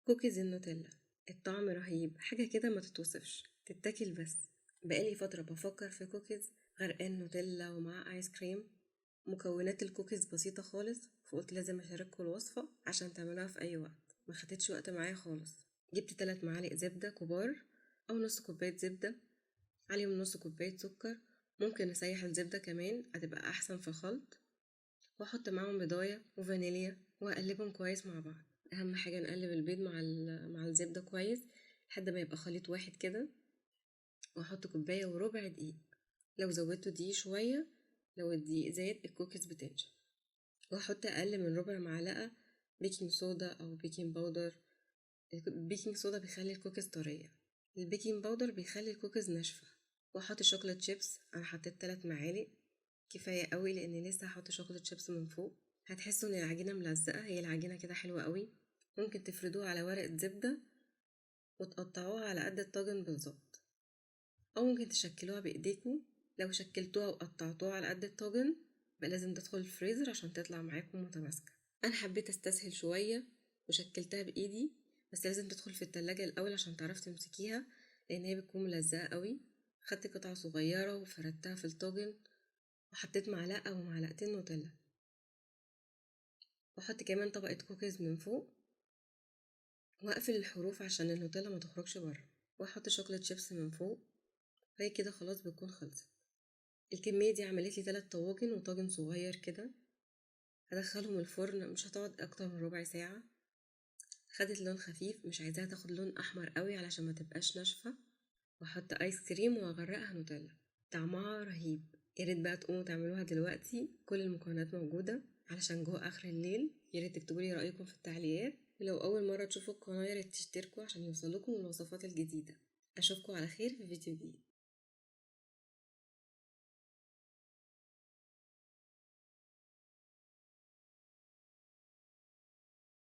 كوكيز النوتيلا، الطعم رهيب، حاجة كده ما تتوصفش، تتاكل بس. بقالي فترة بفكر في كوكيز غرقان نوتيلا ومع آيس كريم. مكونات الكوكيز بسيطة خالص، فقلت لازم أشارككم الوصفة عشان تعملوها في أي وقت. ما خدتش وقت معايا خالص. جبت 3 معالق زبدة كبار أو نص كوباية زبدة، عليهم نص كوباية سكر، ممكن نسيح الزبدة كمان هتبقى أحسن في الخلط، واحط معاهم بيضاية وفانيليا واقلبهم كويس مع بعض. اهم حاجة نقلب البيض مع الزبدة كويس لحد ما يبقى خليط واحد كده، واحط كوباية وربع دقيق. لو زودته دقيق شوية، لو الدقيق زاد الكوكيز بتنشف. واحط اقل من ربع معلقة بيكنج صودا او بيكنج باودر. البيكنج صودا بيخلي الكوكيز طرية، البيكنج باودر بيخلي الكوكيز ناشفة. واحط شوكولات شيبس، انا حطيت 3 معالق كفاية قوي لاني لسه هحط شوكولات شيبس من فوق. هتحسوا ان العجينة ملزقة، هي العجينة كده حلوة قوي. ممكن تفردوها على ورقة زبدة وتقطعوها على قد الطاجن بالظبط، او ممكن تشكلوها بايديكم. لو شكلتوها وقطعتوها على قد الطاجن بقى لازم تدخل الفريزر عشان تطلع معاكم متماسكة. انا حبيت استسهل شوية وشكلتها بايدي، بس لازم تدخل في التلاجة الاول عشان تعرف تمسكيها لان هي بتكون ملزقة قوي. خدت قطعة صغيرة وفردتها في الطاجن، وحطيت معلقة ومعلقتين نوتيلا، واحط كمان طبقة كوكيز من فوق، واقفل الحروف عشان النوتيلا ما تخرجش بره، واحط شوكولات شيبس من فوق. هي كده خلاص بتكون خلصت. الكمية دي عملت لي 3 طواجن وطاجن صغير كده. هدخلهم الفرن، مش هتقعد اكتر من ربع ساعة. خدت لون خفيف، مش عايزاها تاخد لون احمر قوي علشان ما تبقاش ناشفة. واحط ايس كريم واغرقها نوتيلا. طعمها رهيب، ياريت بقى تقوموا تعملوها دلوقتي، كل المكونات موجودة علشان جوه اخر الليل. ياريت تكتبولي رأيكم في التعليقات، ولو اول مرة تشوفوا القناة ياريت تشتركوا عشان يوصلكم الوصفات الجديدة. اشوفكم على خير في فيديو جديد.